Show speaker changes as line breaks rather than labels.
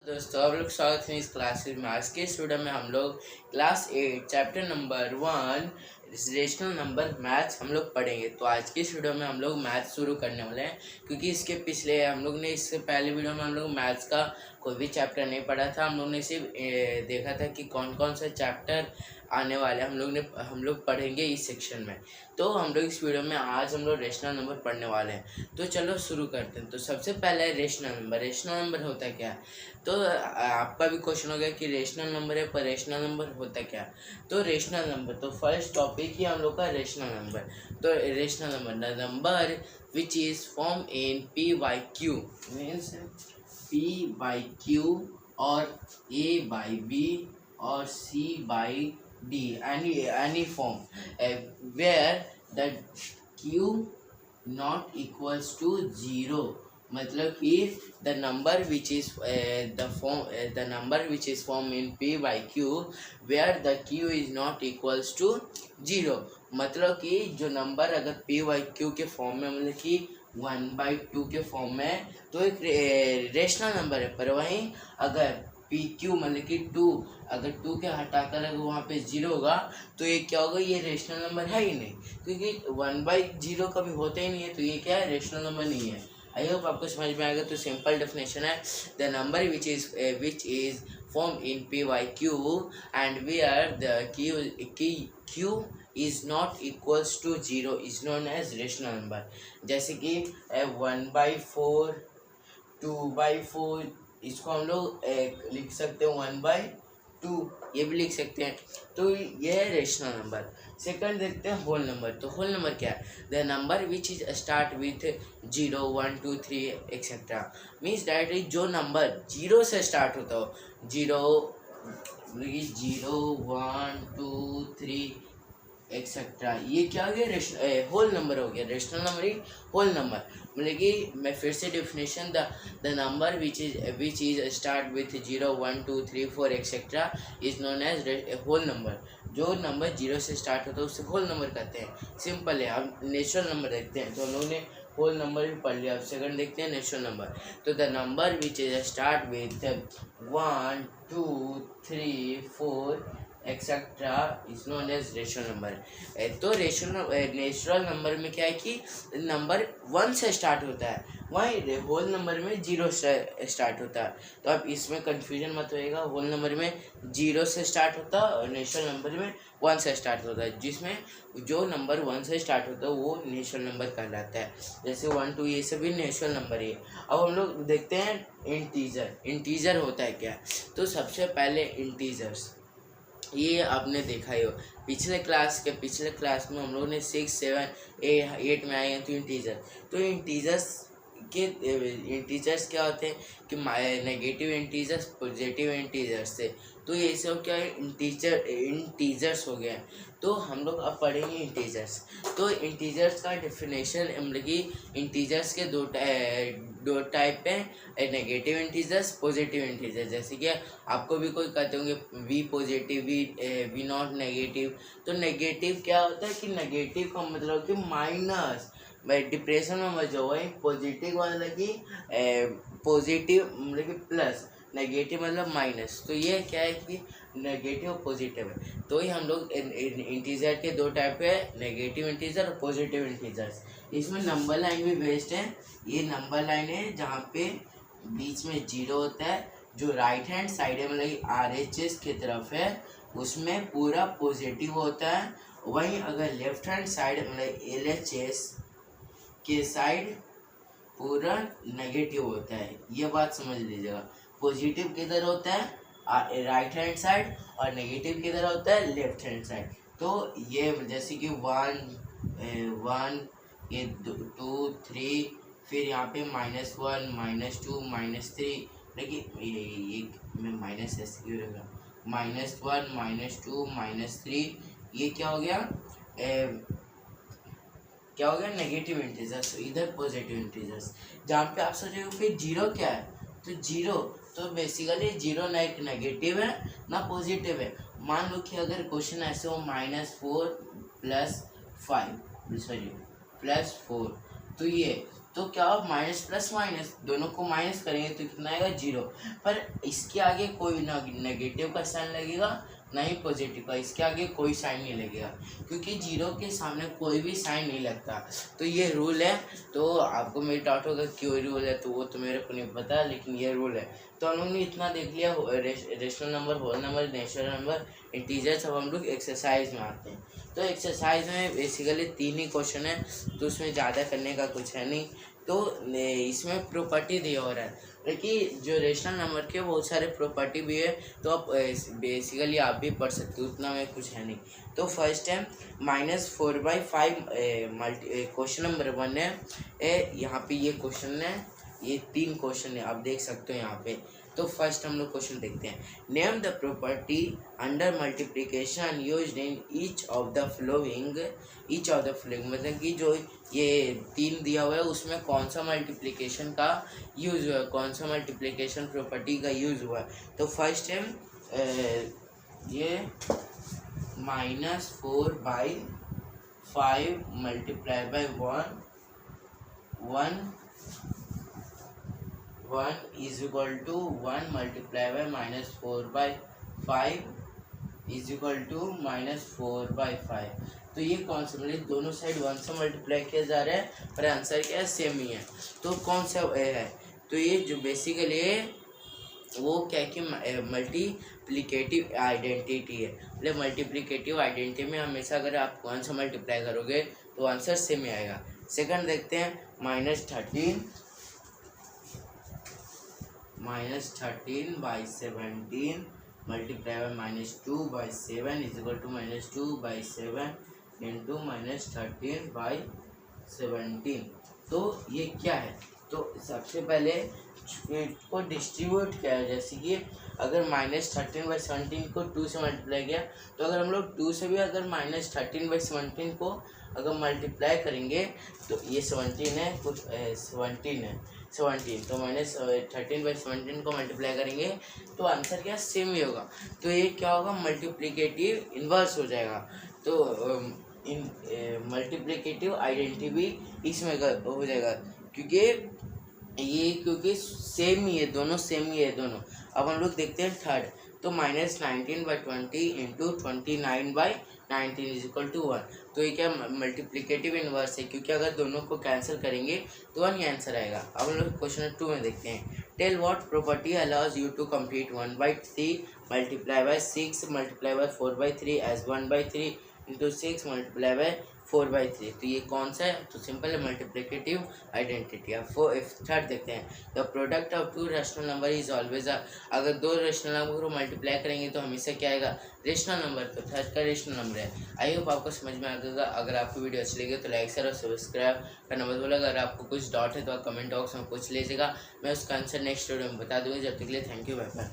दोस्तों आप लोग स्वागत है इस क्लासेस में। आज के इस वीडियो में हम लोग class 8 chapter number 1 rational number maths हम लोग पढ़ेंगे। तो आज की इस वीडियो में हम लोग मैथ्स शुरू करने वाले हैं, क्योंकि इसके पिछले हम लोग ने इससे पहले वीडियो में हम लोग मैथ्स का कोई भी चैप्टर नहीं पढ़ा था। हम लोग ने सिर्फ देखा था कि कौन कौन सा चैप्टर आने वाले हम लोग पढ़ेंगे इस सेक्शन में। तो हम लोग इस वीडियो में आज हम लोग रेशनल नंबर पढ़ने वाले हैं। तो चलो शुरू करते हैं। तो सबसे पहले रेशनल नंबर होता क्या है। तो आपका भी क्वेश्चन हो गया कि रेशनल नंबर है पर रेशनल नंबर होता क्या। तो रेशनल नंबर, तो फर्स्ट टॉपिक ही हम लोग का रेशनल नंबर। तो rational number the number which is form in P by Q means P by Q और ए बाई बी और C by D any form where the q not equals to 0, मतलब कि the number which is the number which is formed in p by q where the q is not equals to 0, मतलब कि जो number अगर p by q के form में, मतलब कि 1/2 के फॉर्म में, तो एक रेशनल नंबर है। पर वहीं अगर पी क्यू मतलब कि 2, अगर 2 के हटाकर अगर वहाँ पे 0 होगा तो ये क्या होगा, ये रेशनल नंबर है ही नहीं, क्योंकि 1/0 कभी होता ही नहीं है। तो ये क्या है, रेशनल नंबर नहीं है। आई होप आपको समझ में आएगा। तो सिंपल डेफिनेशन है the number which is form in P by q and where the q is not equals to 0 is known as rational number. जैसे कि 1/4, 2/4, इसको हम लोग लिख सकते हैं 1/2, ये भी लिख सकते हैं। तो ये है रेशनल नंबर। सेकंड देखते हैं होल नंबर। तो होल नंबर क्या है, the number which is start with 0, 1, 2, 3 etcetera. Means that जो नंबर 0 से स्टार्ट होता हो, 0, 1, 2, 3 एक्सेट्रा, ये क्या हो गया, होल नंबर हो गया। रेशनल नंबर ही होल नंबर, मतलब कि मैं फिर से definition the number which is start with 0, 1, 2, 3, 4 etcetera is known as whole number. जो नंबर 0 से स्टार्ट होता है उसे होल नंबर कहते हैं। सिंपल है। अब नेचुरल नंबर देखते हैं। तो हम लोगों ने होल नंबर भी पढ़ लिया। अब सेकंड देखते हैं नेचुरल नंबर। तो the number which is start with 1, 2, 3, 4 etcetera is known as rational number. तो नेचुरल नंबर में क्या है कि नंबर 1 से स्टार्ट होता है, वहीं होल नंबर में 0 से स्टार्ट होता है। तो अब इसमें कंफ्यूजन मत होएगा। होल नंबर में 0 से स्टार्ट होता है और नेचुरल नंबर में 1 से स्टार्ट होता है। जिसमें जो नंबर 1 से स्टार्ट होता है वो नेचुरल नंबर कहलाता है। जैसे 1, 2 ये सभी नेचुरल नंबर ही है। अब हम लोग देखते हैं इंटीजर होता है क्या। तो सबसे पहले इंटीजर्स, ये आपने देखा ही हो पिछले क्लास में हम लोगों ने 6, 7, 8 में आए हैं। तो इंटीजर्स क्या होते हैं कि नेगेटिव इंटीजर्स, पॉजिटिव इंटीजर्स से। तो ये सब क्या है, इंटीजर्स हो गए। तो हम लोग अब पढ़ेंगे इंटीजर्स। तो इंटीजर्स का डेफिनेशन, मतलब कि इंटीजर्स के दो टाइप हैं, नेगेटिव इंटीजर्स, पॉजिटिव इंटीजर्स। जैसे कि आपको भी कोई कहते होंगे we positive, we not negative. तो नेगेटिव क्या होता है कि नेगेटिव का मतलब कि माइनस, डिप्रेशन में मत जाओ। पॉजिटिव मतलब कि पॉजिटिव मतलब कि प्लस, नेगेटिव मतलब माइनस। तो ये क्या है कि नेगेटिव और पॉजिटिव है। तो ही हम लोग इंटीजर के दो टाइप है, नेगेटिव इंटीजर और पॉजिटिव इंटीजर्स। इसमें नंबर लाइन भी बेस्ड है। ये नंबर लाइन है जहाँ पे बीच में 0 होता है, जो राइट हैंड साइड है, मतलब RHS की तरफ है, उसमें पूरा पॉजिटिव होता है। वहीं अगर लेफ्ट हैंड साइड मतलब LHS के साइड पूरा नेगेटिव होता है। ये बात समझ लीजिएगा। पॉजिटिव किधर होता है, राइट हैंड साइड, और नेगेटिव किधर होता है, लेफ्ट हैंड साइड। तो ये जैसे कि 1, ये 2, 3, फिर यहाँ पे -1, -2, -3, लेकिन ये मैं माइनस ऐसे क्यों रखा, -1, -2, -3, ये क्या हो गया, नेगेटिव इंटीजर्स। इधर पॉजिटिव इंटीजर्स। जहाँ पे आप सोचेंगे फिर 0 क्या है, तो 0 तो बेसिकली 0 ना एक नेगेटिव है ना पॉजिटिव है। मान लो कि अगर क्वेश्चन ऐसे हो -4 + 5 +4, तो ये तो क्या हो, माइनस प्लस माइनस दोनों को माइनस करेंगे तो कितना आएगा 0। पर इसके आगे कोई ना नेगेटिव का साइन लगेगा ना ही पॉजिटिव का, इसके आगे कोई साइन नहीं लगेगा क्योंकि 0 के सामने कोई भी साइन नहीं लगता। तो ये रूल है। तो आपको मेरी डाउट होगा क्यों रूल है, तो वो तो मेरे को नहीं पता, लेकिन ये रूल है। तो हम लोग ने इतना देख लिया, rational number, whole number, natural number, integers. अब हम लोग एक्सरसाइज में आते हैं। तो एक्सरसाइज में बेसिकली 3 ही क्वेश्चन है, तो उसमें ज़्यादा करने का कुछ है नहीं। तो इसमें प्रॉपर्टी दिया हो रहा है, लेकिन जो रेशनल नंबर के बहुत सारे प्रॉपर्टी भी है, तो आप बेसिकली आप भी पढ़ सकते हो, उतना में कुछ है नहीं। तो फर्स्ट है -4/5 क्वेश्चन नंबर 1 है। यहाँ पे ये क्वेश्चन है, ये 3 क्वेश्चन है, आप देख सकते हो यहाँ पे। तो फर्स्ट हम लोग क्वेश्चन देखते हैं। Name the property under multiplication used in each of the flowing मतलब कि जो ये 3 दिया हुआ है उसमें कौन सा मल्टीप्लिकेशन का यूज़ हुआ है, कौन सा मल्टीप्लिकेशन प्रॉपर्टी का यूज़ हुआ है। तो फर्स्ट है ये -4/5 multiply by 1 is equal to 1 multiply by -4/5 is equal to -4/5। तो ये कौन सा, मतलब दोनों साइड 1 से मल्टीप्लाई किया जा रहा है, पर आंसर क्या है, सेम ही है। तो कौन सा है, तो ये जो बेसिकली है वो क्या कि मल्टीप्लिकेटिव आइडेंटिटी है। मतलब मल्टीप्लिकेटिव आइडेंटिटी में हमेशा अगर आप 1 से मल्टीप्लाई करोगे तो आंसर सेम ही आएगा। सेकंड देखते हैं -13/17 multiply by -2/7 is equal to -2/7 into -13/17। तो ये क्या है, तो सबसे पहले इसको डिस्ट्रीब्यूट किया है। जैसे कि अगर -13/17 को 2 से मल्टीप्लाई किया, तो अगर हम लोग 2 से भी अगर -13/17 को अगर मल्टीप्लाई करेंगे तो ये 17 है, कुछ 17 है, 17 तो -13/17 को मल्टीप्लाई करेंगे तो आंसर क्या सेम ही होगा। तो ये क्या होगा, मल्टीप्लिकेटिव इन्वर्स हो जाएगा। तो मल्टीप्लिकेटिव आइडेंटिटी भी इसमें हो जाएगा क्योंकि सेम ही है, दोनों सेम ही है दोनों। अब हम लोग देखते हैं थर्ड। तो -19/20 इंटू 29/19 इज इक्वल टू 1। तो ये क्या मल्टीप्लिकेटिव इन्वर्स है, क्योंकि अगर दोनों को कैंसिल करेंगे तो 1 ही आंसर आएगा। अब हम लोग क्वेश्चन 2 में देखते हैं। Tell what property allows you to complete 1/3 multiply by 6 multiply by 4/3 as 1/3 into 6 multiply by 4/3। तो ये कौन सा है, तो सिंपल है मल्टीप्लिकेटिव आइडेंटिटी। अब थर्ड देखते हैं। The product of 2 rational number is always अगर 2 रेशनल नंबर को मल्टीप्लाई करेंगे तो हमेशा क्या आएगा, रेशनल नंबर। तो थर्ड का रेशनल नंबर है। आई होप आपको समझ में आ गया। अगर आपको वीडियो अच्छी लगी तो लाइक शेयर और सब्सक्राइब करना मत भूलिएगा। अगर आपको कुछ डाउट है तो आप कमेंट बॉक्स में पूछ लीजिएगा, मैं उसका आंसर नेक्स्ट वीडियो में बता दूँगा। जब तक के लिए थैंक यू, बाय बाय।